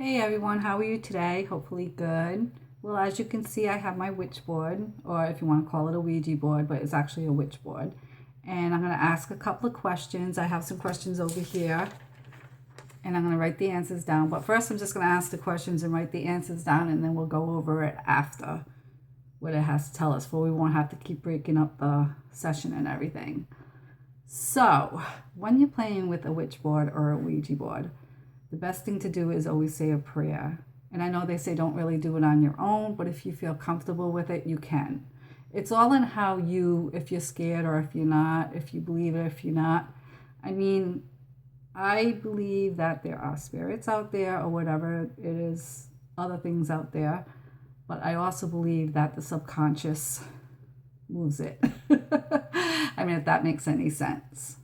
Hey everyone, how are you today? Hopefully good. Well, as you can see, I have my witch board, or if you want to call it a Ouija board, but it's actually a witch board. And I'm going to ask a couple of questions. I have some questions over here, and I'm going to write the answers down. But first, I'm just going to ask the questions and write the answers down, and then we'll go over it after what it has to tell us, for we won't have to keep breaking up the session and everything. So, when you're playing with a witch board or a Ouija board, the best thing to do is always say a prayer. And I know they say don't really do it on your own, but if you feel comfortable with it, you can. It's all in how you, if you're scared or if you're not, if you believe it, if you're not. I mean, I believe that there are spirits out there or whatever it is, other things out there. But I also believe that the subconscious moves it. I mean, if that makes any sense.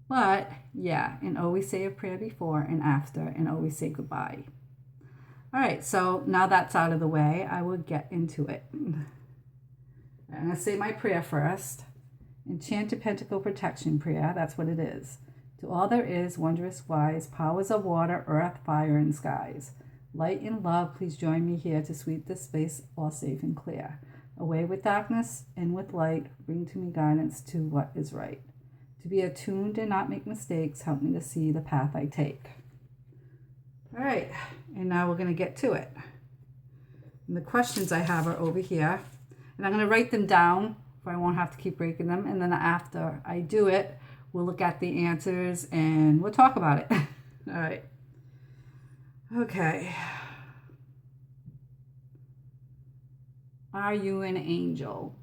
But yeah, and always say a prayer before and after, and always say goodbye. All right, so now that's out of the way, I will get into it. I'm going to say my prayer first. Enchanted Pentacle Protection Prayer, that's what it is. To all there is, wondrous wise, powers of water, earth, fire, and skies. Light and love, please join me here to sweep this space all safe and clear. Away with darkness, in with light, bring to me guidance to what is right. To be attuned and not make mistakes, help me to see the path I take. All right, and now we're going to get to it. And the questions I have are over here. And I'm going to write them down, so I won't have to keep breaking them. And then after I do it, we'll look at the answers and we'll talk about it. All right. Okay. Are you an angel?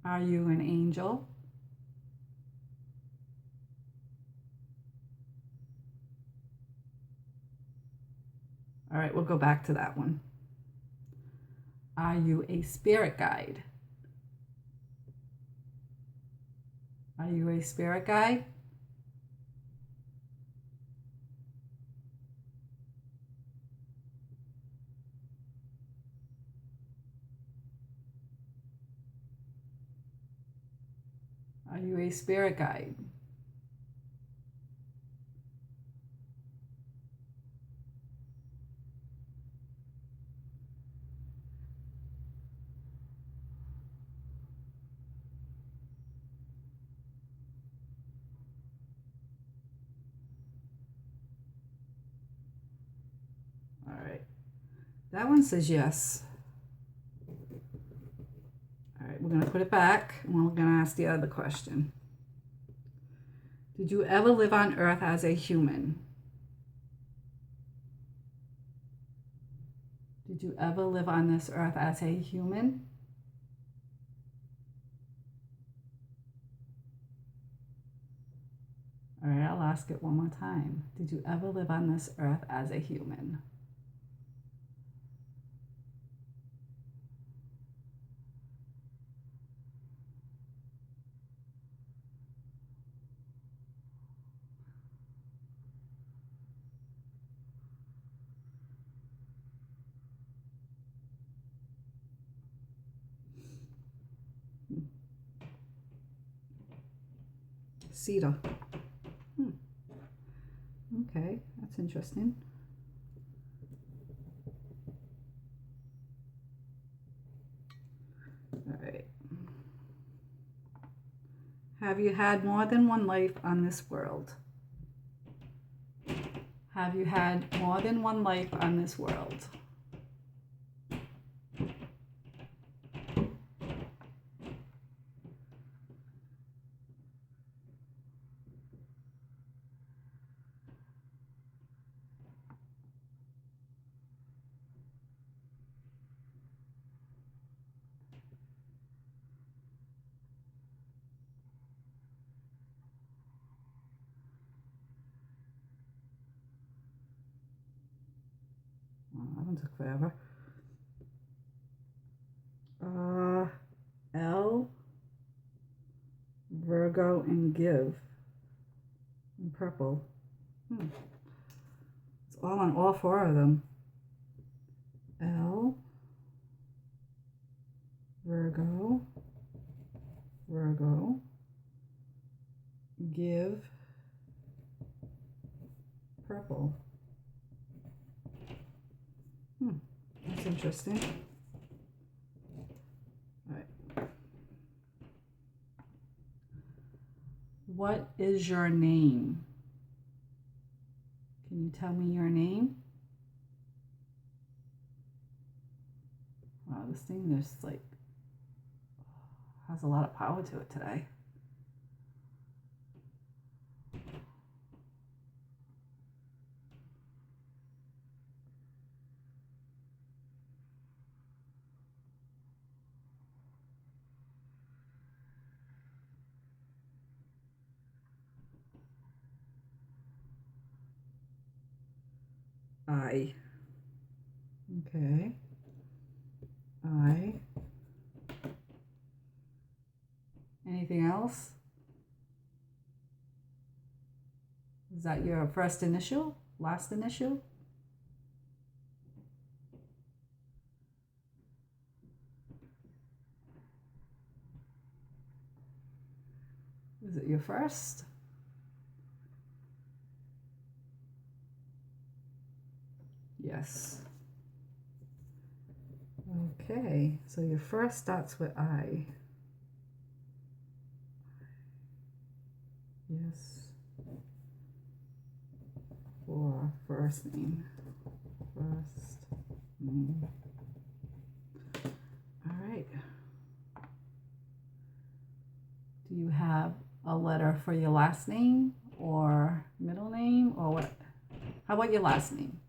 Are you an angel? All right, we'll go back to that one. Are you a spirit guide? Are you a spirit guide? Are you a spirit guide? All right. That one says yes. All right, we're going to put it back and we're going to ask the other question. Did you ever live on Earth as a human? Did you ever live on this earth as a human? All right, I'll ask it one more time. Did you ever live on this earth as a human? Cedar. Okay, that's interesting. All right. Have you had more than one life on this world? Have you had more than one life on this world? Oh, that one took forever. L, Virgo, and Give. In purple. It's all on all four of them. L, Virgo, Virgo, give purple. That's interesting. All right. What is your name? Can you tell me your name? Wow, this thing just like has a lot of power to it today. I. Okay. I. Anything else? Is that your first initial? Last initial? Is it your first? Yes. Okay, so your first starts with I. Yes. For first name. First name. All right. Do you have a letter for your last name or middle name or what? How about your last name?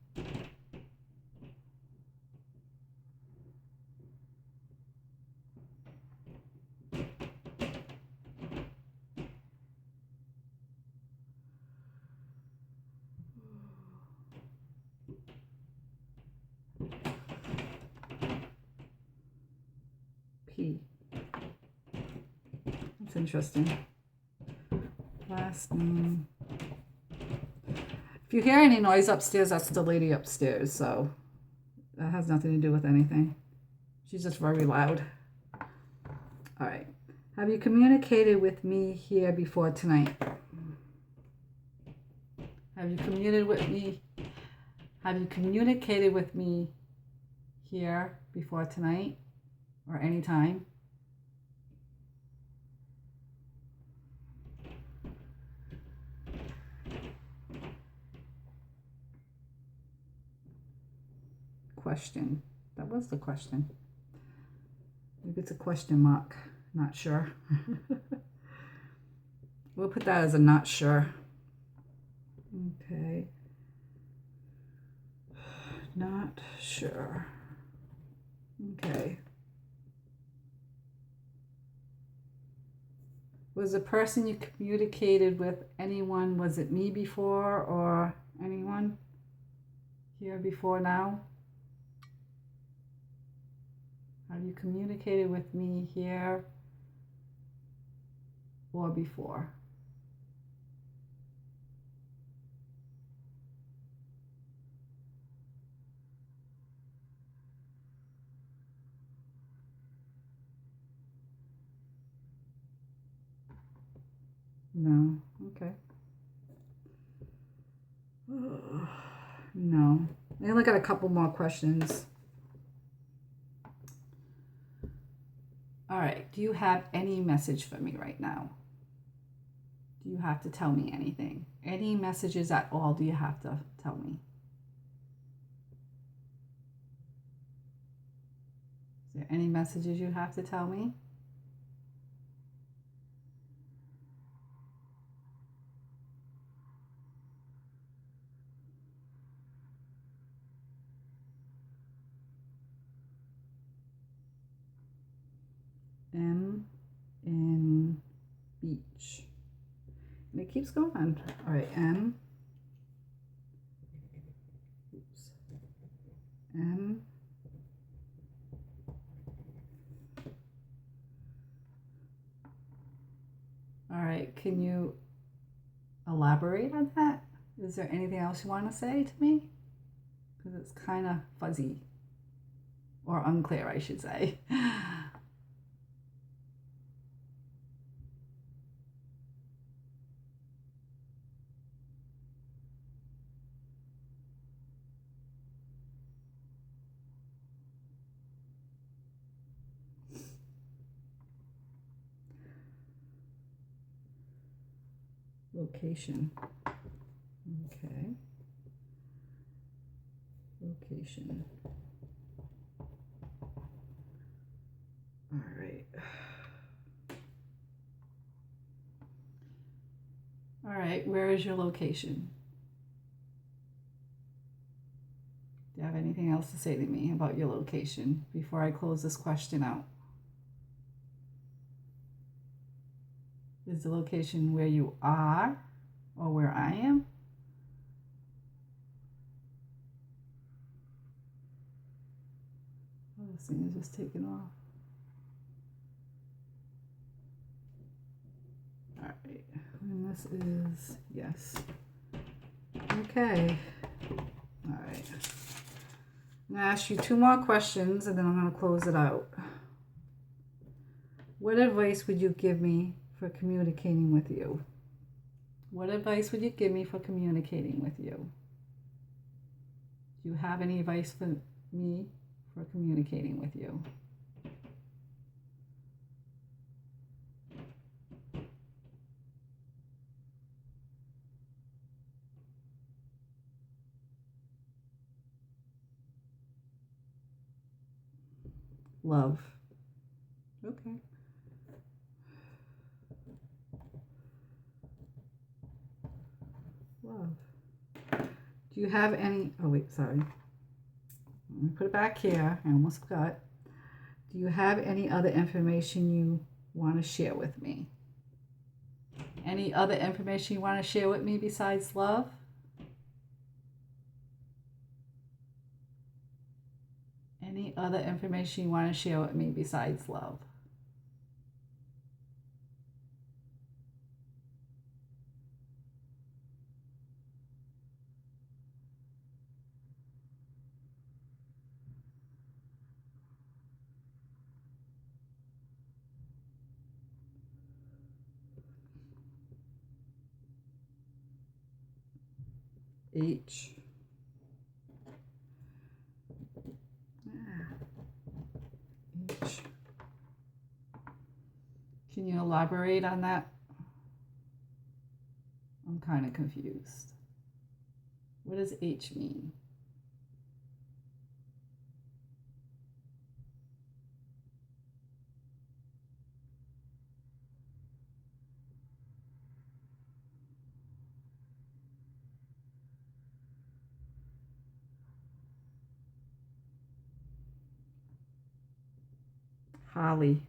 P. That's interesting. Last name. If you hear any noise upstairs, that's the lady upstairs, so that has nothing to do with anything. She's just very loud. All right. Have you communicated with me here before tonight? Have you communicated with me? Have you communicated with me here before tonight or any time? Question. That was the question. Maybe it's a question mark. Not sure. We'll put that as a not sure. Okay. Not sure. Okay. Was the person you communicated with anyone, was it me before or anyone here before now? Have you communicated with me here or before? No. Okay. No. I only got a couple more questions. All right. Do you have any message for me right now? Do you have to tell me anything? Any messages at all do you have to tell me? Is there any messages you have to tell me? M in beach. And it keeps going. All right, M. Oops. M. All right, can you elaborate on that? Is there anything else you want to say to me? Because it's kind of fuzzy or unclear, I should say. Location. Okay. Location. All right. All right, where is your location? Do you have anything else to say to me about your location before I close this question out? Is the location where you are or where I am? Oh, this thing is just taking off. All right, and this is yes. Okay. All right. I'm going to ask you 2 more questions and then I'm going to close it out. What advice would you give me for communicating with you? What advice would you give me for communicating with you? Do you have any advice for me for communicating with you? Love. Okay. Love. Do you have any, oh wait, sorry. Let me put it back here. I almost forgot. Do you have any other information you want to share with me? Any other information you want to share with me besides love? Any other information you want to share with me besides love? H. H. Can you elaborate on that? I'm kind of confused. What does H mean? Holly.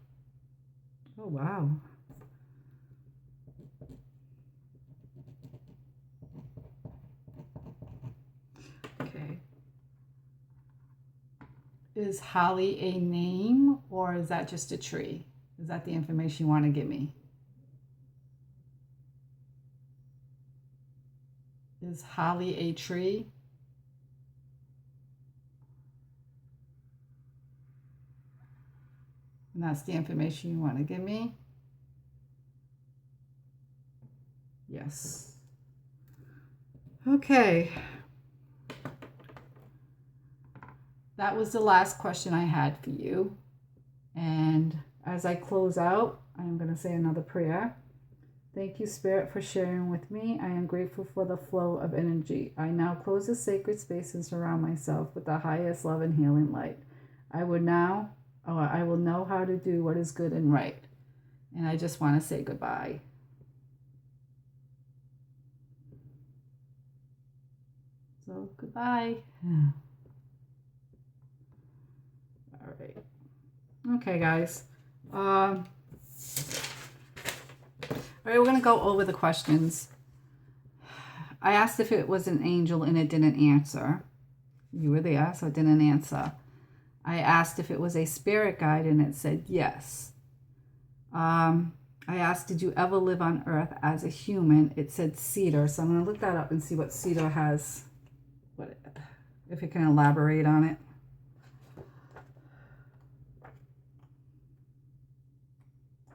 Oh, wow. Okay. Is holly a name or is that just a tree? Is that the information you want to give me? Is holly a tree? And that's the information you want to give me? Yes. Okay. That was the last question I had for you. And as I close out, I'm going to say another prayer. Thank you, Spirit, for sharing with me. I am grateful for the flow of energy. I now close the sacred space and surround myself with the highest love and healing light. I will know how to do what is good and right. And I just want to say goodbye. So, goodbye. All right. Okay, guys. All right, we're going to go over the questions. I asked if it was an angel and it didn't answer. You were there, so it didn't answer. I asked if it was a spirit guide and it said yes. I asked, did you ever live on Earth as a human? It said cedar, so I'm going to look that up and see what cedar has, if it can elaborate on it.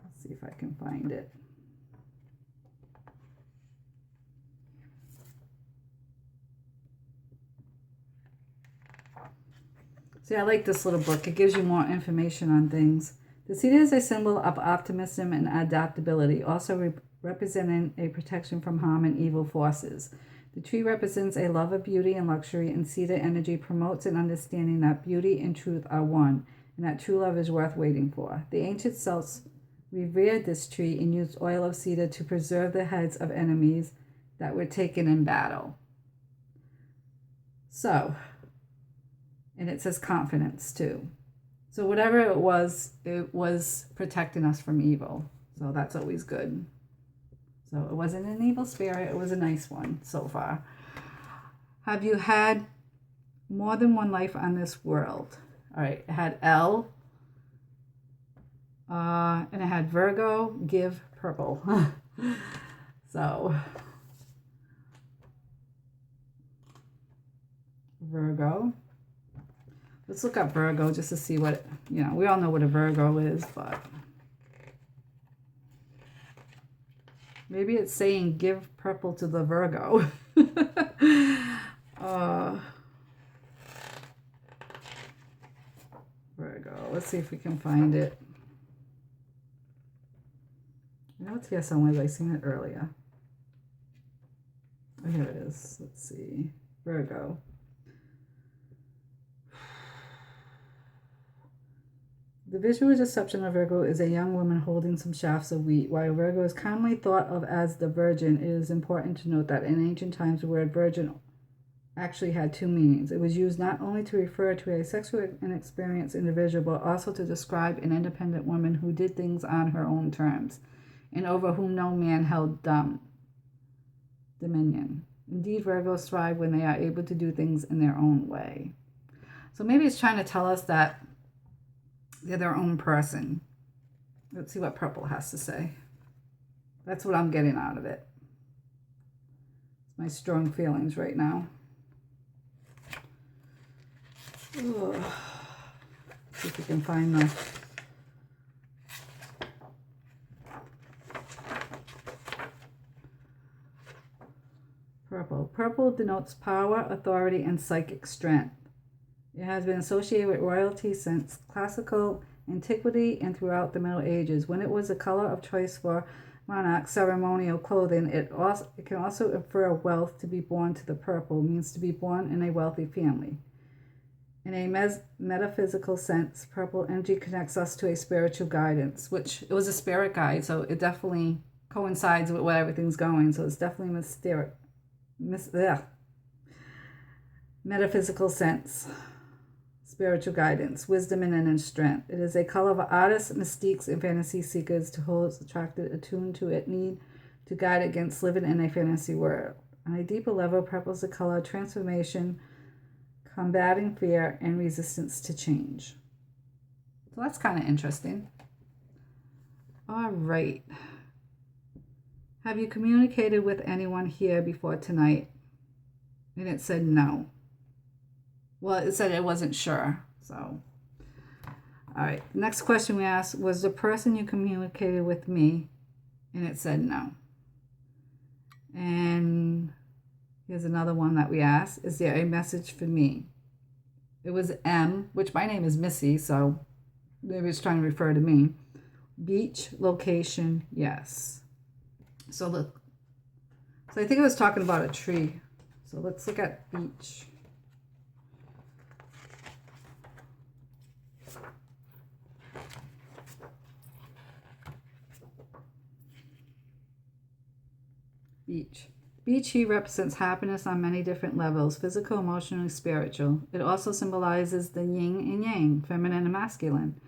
Let's see if I can find it. See, I like this little book. It gives you more information on things. The cedar is a symbol of optimism and adaptability, also representing a protection from harm and evil forces. The tree represents a love of beauty and luxury, and cedar energy promotes an understanding that beauty and truth are one, and that true love is worth waiting for. The ancient Celts revered this tree and used oil of cedar to preserve the heads of enemies that were taken in battle. So, and it says confidence too. So whatever it was protecting us from evil. So that's always good. So it wasn't an evil spirit. It was a nice one so far. Have you had more than one life on this world? All right. It had L. And it had Virgo, give purple. So Virgo. Let's look up Virgo just to see what, we all know what a Virgo is, but maybe it's saying give purple to the Virgo. Virgo. Let's see if we can find it. It's here somewhere. I seen it earlier. Oh, here it is. Let's see. Virgo. The visual deception of Virgo is a young woman holding some shafts of wheat. While Virgo is commonly thought of as the virgin, it is important to note that in ancient times the word virgin actually had two meanings. It was used not only to refer to a sexually inexperienced individual, but also to describe an independent woman who did things on her own terms, and over whom no man held dominion. Indeed, Virgos thrive when they are able to do things in their own way. So maybe it's trying to tell us that they're their own person. Let's see what purple has to say. That's what I'm getting out of it. It's my strong feelings right now. Ugh. See if we can find the... Purple. Purple denotes power, authority, and psychic strength. It has been associated with royalty since classical antiquity and throughout the Middle Ages. When it was the color of choice for monarch ceremonial clothing, it can also infer wealth. To be born to the purple means to be born in a wealthy family. In a metaphysical sense, purple energy connects us to a spiritual guidance, which it was a spirit guide, so it definitely coincides with what everything's going. So it's definitely metaphysical sense. Spiritual guidance, wisdom, and inner strength. It is a color of artists, mystiques, and fantasy seekers, to those attracted, attuned to it, need to guide against living in a fantasy world. On a deeper level, purple is a color of transformation, combating fear, and resistance to change. So that's kind of interesting. All right. Have you communicated with anyone here before tonight? And it said no. Well, it said it wasn't sure. So, all right. Next question we asked, was the person you communicated with me? And it said no. And here's another one that we asked. Is there a message for me? It was M, which my name is Missy, so maybe it's trying to refer to me. Beach, location, yes. So look. So I think it was talking about a tree. So let's look at beach. Beach. Beach here represents happiness on many different levels, physical, emotional, and spiritual. It also symbolizes the yin and yang, feminine and masculine.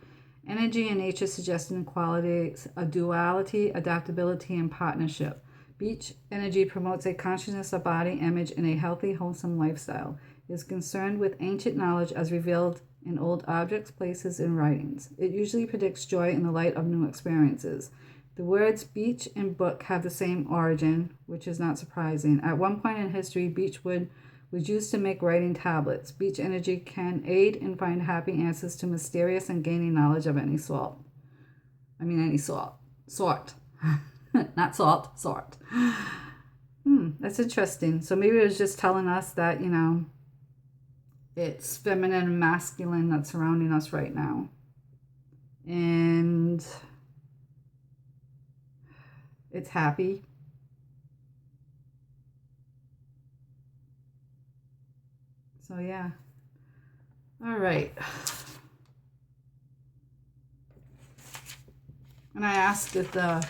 Energy and nature suggesting qualities, a duality, adaptability, and partnership. Beach energy promotes a consciousness of body image and a healthy, wholesome lifestyle. It is concerned with ancient knowledge as revealed in old objects, places, and writings. It usually predicts joy in the light of new experiences. The words beech and book have the same origin, which is not surprising. At one point in history, beechwood was used to make writing tablets. Beech energy can aid in finding happy answers to mysterious and gaining knowledge of any sort. Sort. Not salt, sort. That's interesting. So maybe it was just telling us that, it's feminine and masculine that's surrounding us right now. And it's happy. So yeah. All right. And I asked if and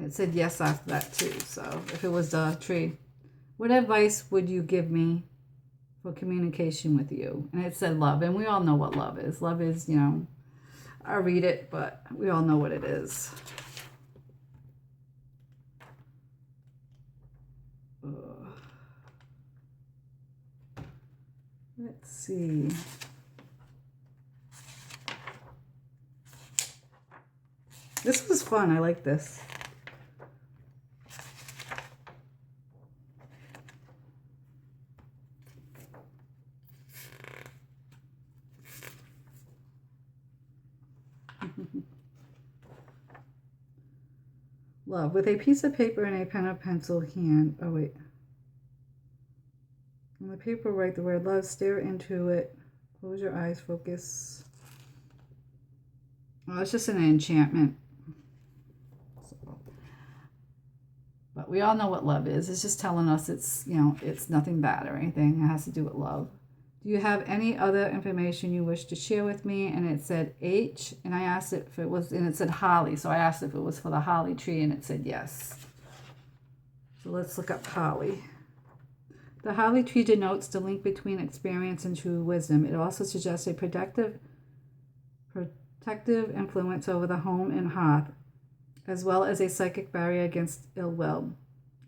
it said yes after that too. So if it was the tree, what advice would you give me for communication with you? And it said love. And we all know what love is. Love is, I read it, but we all know what it is. Let's see. This was fun. I like this. Love. With a piece of paper and a pen or pencil hand. Oh, wait. On the paper, write the word love. Stare into it. Close your eyes. Focus. Oh, it's just an enchantment. But we all know what love is. It's just telling us it's, it's nothing bad or anything. It has to do with love. Do you have any other information you wish to share with me? And it said H, and I asked if it was, and it said holly. So I asked if it was for the holly tree, and it said yes. So let's look up holly. The holly tree denotes the link between experience and true wisdom. It also suggests a protective influence over the home and hearth, as well as a psychic barrier against ill will.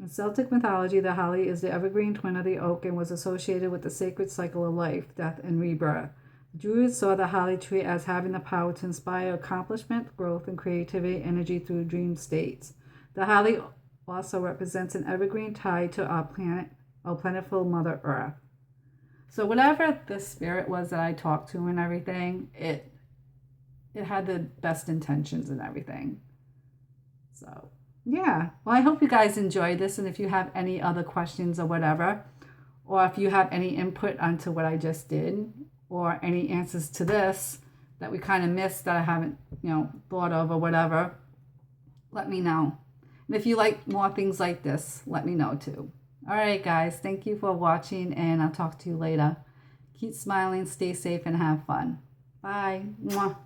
In Celtic mythology, the holly is the evergreen twin of the oak and was associated with the sacred cycle of life, death, and rebirth. The Druids saw the holly tree as having the power to inspire accomplishment, growth, and creativity energy through dream states. The holly also represents an evergreen tied to our planet, our plentiful Mother Earth. So whatever the spirit was that I talked to and everything, it had the best intentions and everything. So yeah, well, I hope you guys enjoyed this, and if you have any other questions or whatever, or if you have any input onto what I just did, or any answers to this that we kind of missed that I haven't, thought of or whatever, let me know. And if you like more things like this, let me know too. All right, guys, thank you for watching, and I'll talk to you later. Keep smiling, stay safe, and have fun. Bye. Mwah.